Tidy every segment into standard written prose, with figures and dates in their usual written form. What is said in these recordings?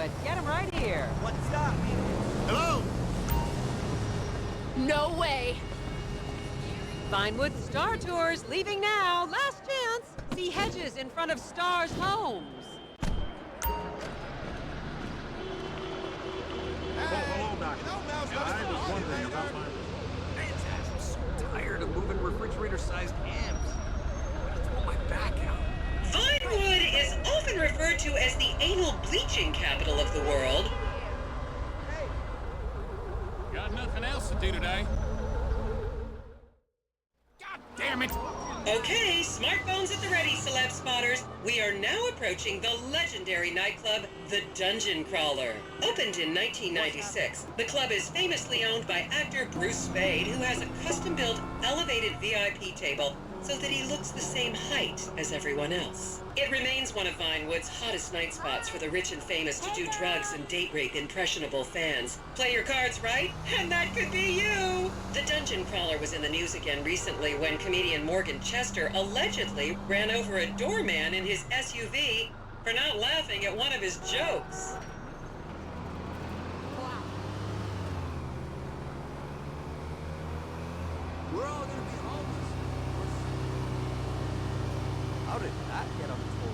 Vinewood. Get him right here. What's up? Hello? No way. Vinewood Star Tours leaving now. Last chance. See hedges in front of Star's homes. Hello, Doctor. I was wondering about my... I'm so tired of moving refrigerator-sized hams. I throw my back out. Vinewood is often referred to as the anal bleaching capital of the world. Got nothing else to do today. God damn it! Okay, smartphones at the ready, celeb spotters. We are now approaching the legendary nightclub, the Dungeon Crawler. Opened in 1996, the club is famously owned by actor Bruce Spade, who has a custom-built elevated VIP table so that he looks the same height as everyone else. It remains one of Vinewood's hottest night spots for the rich and famous to do drugs and date rape impressionable fans. Play your cards right, and that could be you! The Dungeon Crawler was in the news again recently when comedian Morgan Chester allegedly ran over a doorman in his SUV for not laughing at one of his jokes. We're all gonna be homeless. How did that get on the whole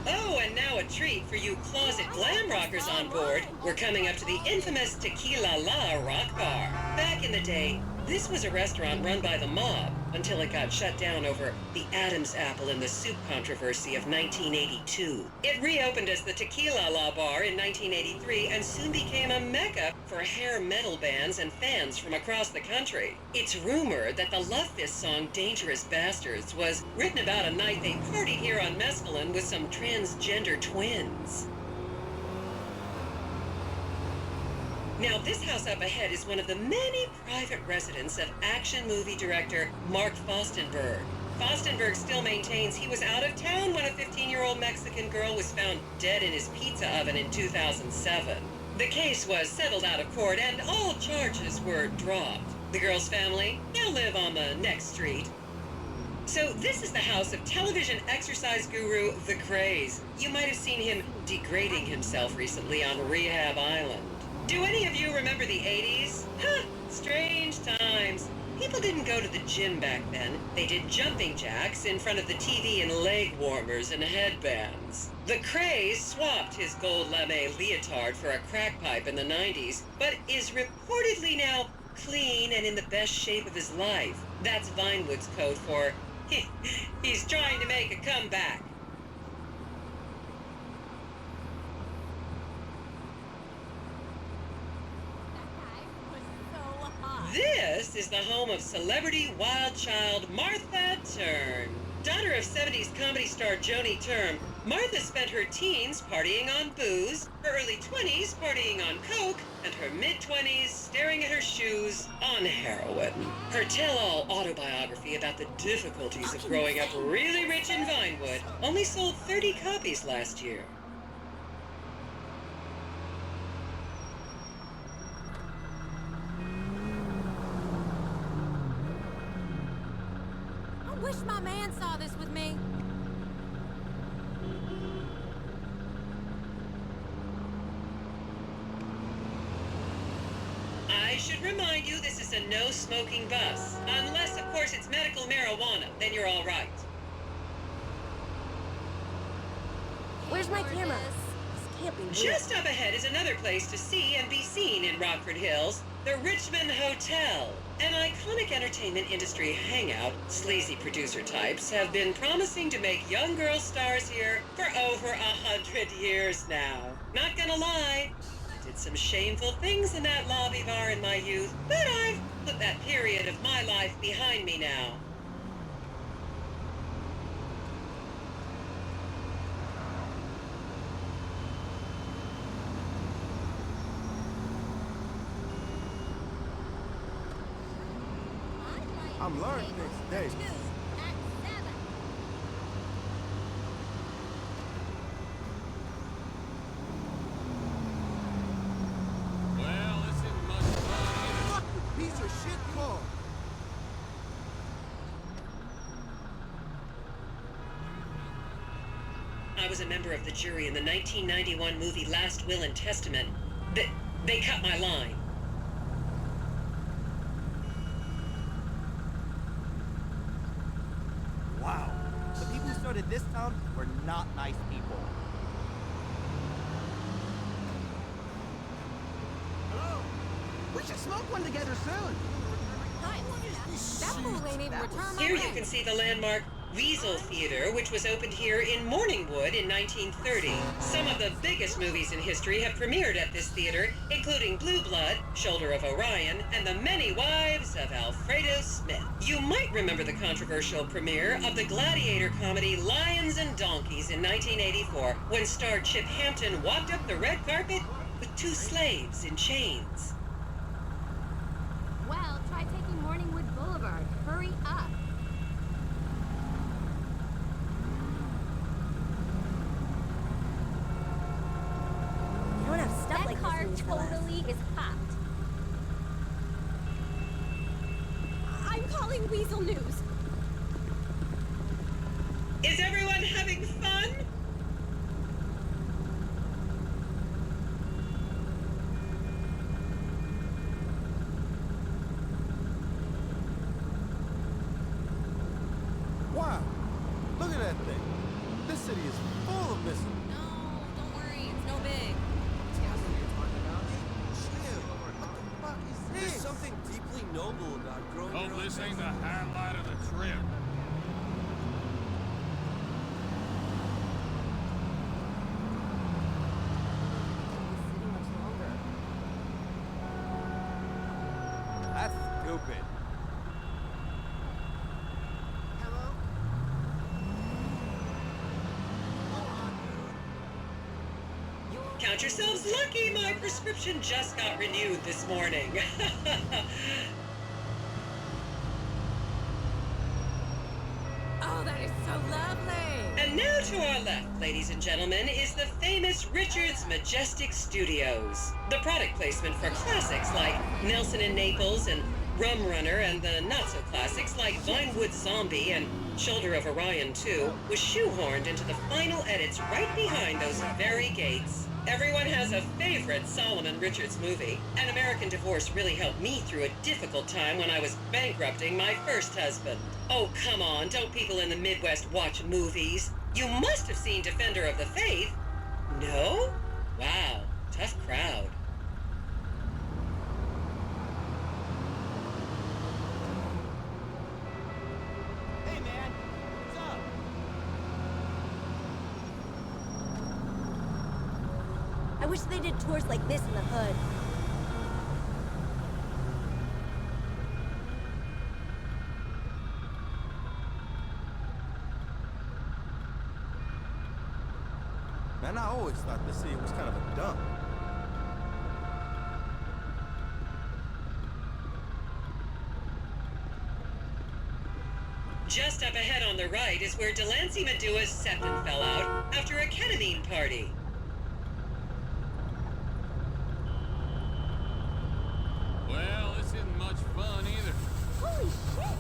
Oh, and now a treat for you closet glam rockers on board. We're coming up to the infamous Tequila La Rock Bar. Back in the day, this was a restaurant run by the mob until it got shut down over the Adam's apple in the soup controversy of 1982. It reopened as the Tequila La Bar in 1983 and soon became a mecca for hair metal bands and fans from across the country. It's rumored that the Love Fist song Dangerous Bastards was written about a night they partied here on Mescaline with some transgender twins. Now, this house up ahead is one of the many private residence of action movie director Mark Fostenberg. Fostenberg still maintains he was out of town when a 15-year-old Mexican girl was found dead in his pizza oven in 2007. The case was settled out of court and all charges were dropped. The girl's family now live on the next street. So this is the house of television exercise guru The Craze. You might have seen him degrading himself recently on Rehab Island. Do any of you remember the 80s? Huh, strange times. People didn't go to the gym back then. They did jumping jacks in front of the TV and leg warmers and headbands. The Craze swapped his gold lame leotard for a crack pipe in the 90s, but is reportedly now clean and in the best shape of his life. That's Vinewood's code for, he's trying to make a comeback. This is the home of celebrity wild child Martha Turn. Daughter of 70s comedy star Joni Term, Martha spent her teens partying on booze, her early 20s partying on coke, and her mid-20s staring at her shoes on heroin. Her tell-all autobiography about the difficulties of growing up really rich in Vinewood only sold 30 copies last year. I wish my man saw this with me. I should remind you this is a no-smoking bus. Unless, of course, it's medical marijuana, then you're all right. Where's my camera? This can't be real. Just up ahead is another place to see and be seen in Rockford Hills, the Richmond Hotel. An iconic entertainment industry hangout, sleazy producer types have been promising to make young girl stars here for over 100 years now. Not gonna lie, I did some shameful things in that lobby bar in my youth, but I've put that period of my life behind me now. I'm learning things today. Well, this isn't much fun. Fuck you, piece of shit car. I was a member of the jury in the 1991 movie Last Will and Testament, they cut my line. Wow. The people who started this town were not nice people. Hello? We should smoke one together soon. That fool ain't even returned my Here you ring. can see the landmark Weasel Theater, which was opened here in Morningwood in 1930. Some of the biggest movies in history have premiered at this theater, including Blue Blood, Shoulder of Orion, and The Many Wives of Alfredo Smith. You might remember the controversial premiere of the gladiator comedy Lions and Donkeys in 1984, when star Chip Hampton walked up the red carpet with two slaves in chains. Well, try taking Morningwood Boulevard. Hurry up. You don't have stuff like car this in East LS. totally is popped. I'm calling Weasel News. Is everyone having fun? Wow. Look at that thing. This city is full of missing. No, don't worry, it's no big. There's something deeply noble about growing Hope your own this ain't the vegetables. highlight of the trip. That's stupid. Count yourselves lucky, my prescription just got renewed this morning. Oh, that is so lovely. And now to our left, ladies and gentlemen, is the famous Richards Majestic Studios. The product placement for classics like Nelson and Naples and Rum Runner, and the not-so-classics like Vinewood Zombie and Shoulder of Orion 2 was shoehorned into the final edits right behind those very gates. Everyone has a favorite Solomon Richards movie. An American Divorce really helped me through a difficult time when I was bankrupting my first husband. Oh, come on, don't people in the Midwest watch movies? You must have seen Defender of the Faith. No? Wow, tough crowd. Hey, man. What's up? I wish they did tours like this in the hood. Man, I always thought this city was kind of a dump. Just up ahead on the right is where Delancey Medua's septum fell out after a ketamine party. Well, this isn't much fun either. Holy shit.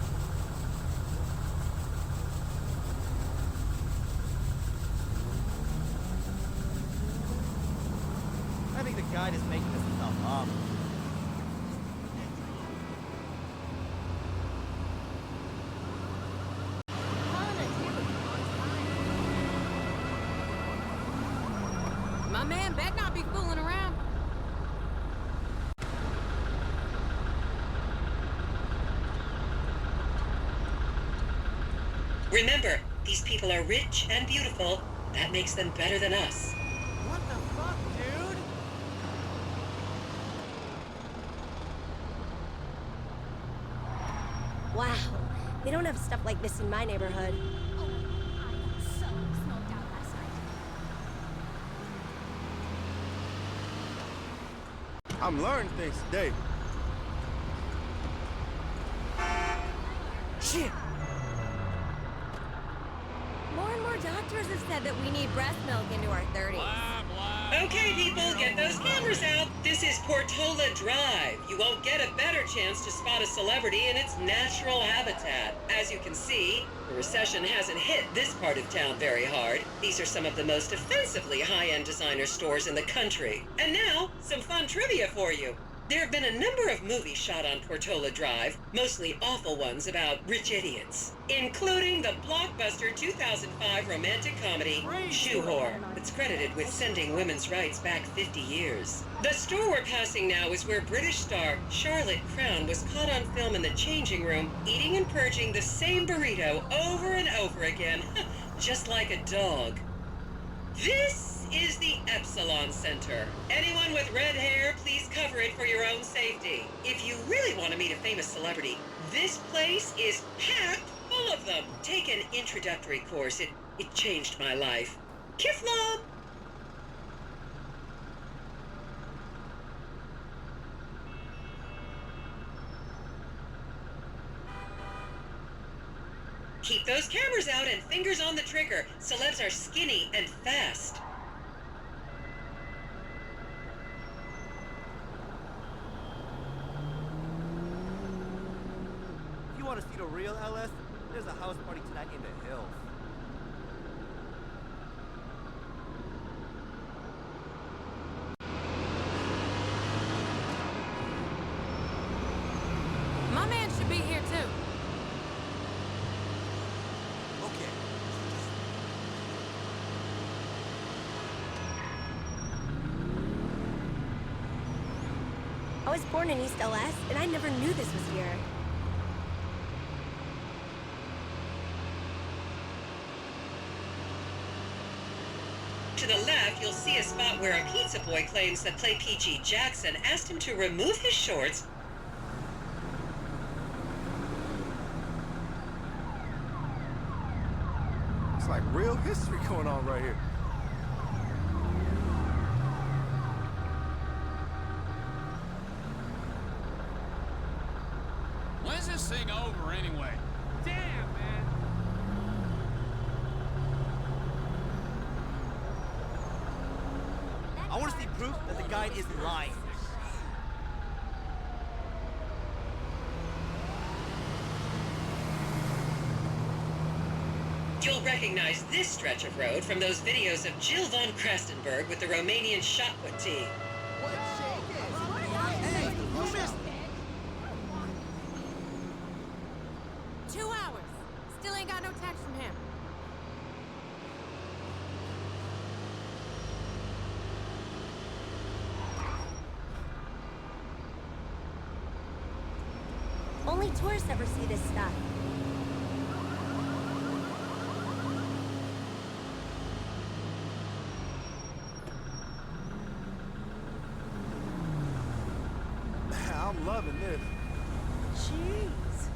I think the guide is making this stuff up. My man better not be fooling around. Remember, these people are rich and beautiful. That makes them better than us. What the fuck, dude? Wow. They don't have stuff like this in my neighborhood. Oh, I got so smoked out last night. I'm learning things today. Shit! More and more doctors have said that we need breast milk into our 30s. Blah, blah. Okay, people, get those cameras out. This is Portola Drive. You won't get a better chance to spot a celebrity in its natural habitat. As you can see, the recession hasn't hit this part of town very hard. These are some of the most offensively high-end designer stores in the country. And now, some fun trivia for you. There have been a number of movies shot on Portola Drive, mostly awful ones about rich idiots, including the blockbuster 2005 romantic comedy, Shoe Whore, that's credited with sending women's rights back 50 years. The store we're passing now is where British star Charlotte Crown was caught on film in the changing room, eating and purging the same burrito over and over again, just like a dog. This is the Epsilon Center. Anyone with red hair, please cover it for your own safety. If you really want to meet a famous celebrity, this place is packed full of them. Take an introductory course. It changed my life. Kiflam! Keep those cameras out and fingers on the trigger. Celebs are skinny and fast. If you want to see the real LS, there's a house party tonight in the hills. My man should be here too. Okay. I was born in East LS, and I never knew this was here. To the left, you'll see a spot where a pizza boy claims that Play P.G. Jackson asked him to remove his shorts It's like real history going on right here. When's this thing over anyway? Damn, man. I want to see proof that the guide isn't lying. You'll recognize this stretch of road from those videos of Jill von Krastenberg with the Romanian shot put team. Hey, you missed 2 hours. Still ain't got no text from him. Only tourists ever see this stuff. I'm loving this. Jeez.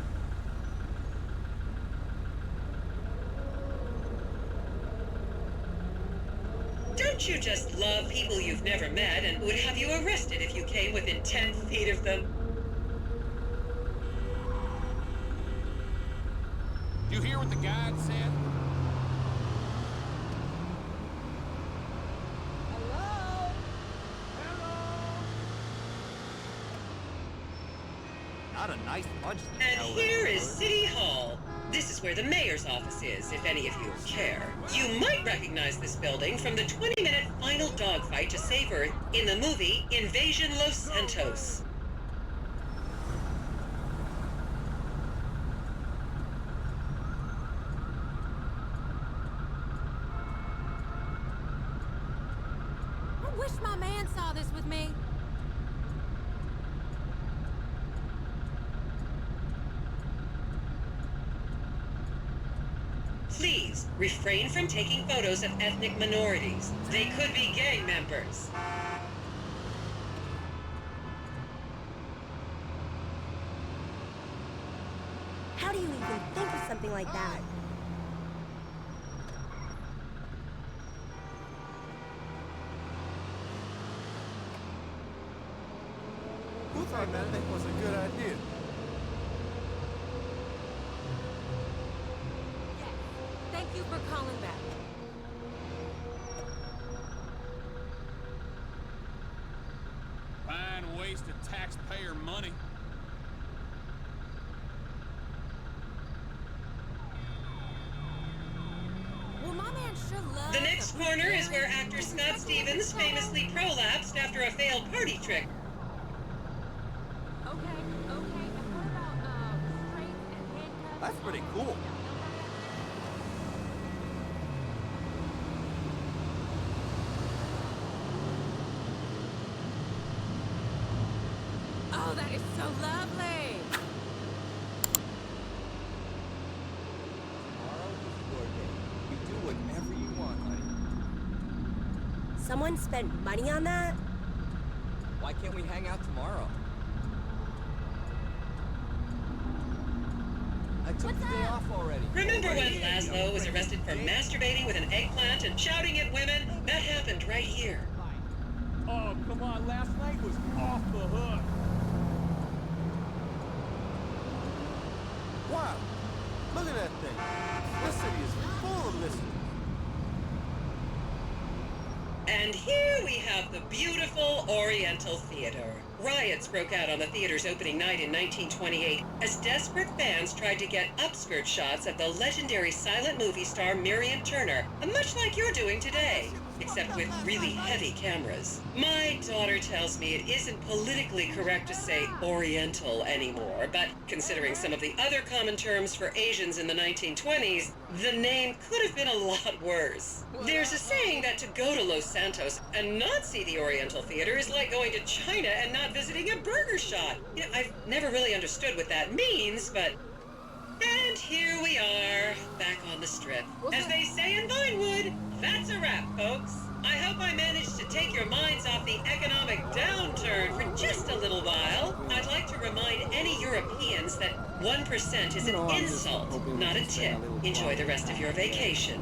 Don't you just love people you've never met and would have you arrested if you came within 10 feet of them? Did you hear what the guide said? Not a nice bunch. And here is City Hall. This is where the mayor's office is, if any of you care. You might recognize this building from the 20-minute final dogfight to save Earth in the movie Invasion Los Santos. I wish my man saw this with me. Please, refrain from taking photos of ethnic minorities. They could be gang members. How do you even think of something like that? Who thought that thing was a good idea? Thank you for calling back. waste of taxpayer money. Well, my man sure loves The next corner is where actor Scott Stevens famously prolapsed after a failed party trick. Okay. And what about restraints and handcuffs? That's pretty cool. Oh, that is so lovely. Tomorrow is your day. You do whatever you want, honey. Someone spent money on that? Why can't we hang out tomorrow? I took the day off already. Remember when Laszlo was arrested for masturbating with an eggplant and shouting at women? That happened right here. Oh, come on, last night was off the hook. Wow. Look at that thing. This city is full of mysteries. And here we have the beautiful Oriental Theater. Riots broke out on the theater's opening night in 1928 as desperate fans tried to get upskirt shots of the legendary silent movie star Miriam Turner, much like you're doing today, except with really heavy cameras. My daughter tells me it isn't politically correct to say Oriental anymore, but considering some of the other common terms for Asians in the 1920s, the name could have been a lot worse. There's a saying that to go to Los Santos and not see the Oriental Theater is like going to China and not visiting a burger shop. You know, I've never really understood what that means, but... And here we are, back on the strip. As they say in Vinewood, that's a wrap, folks. I hope I managed to take your minds off the economic downturn for just a little while. I'd like to remind any Europeans that 1% is an insult, not a tip. Enjoy the rest of your vacation.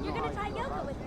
You're gonna try yoga with me.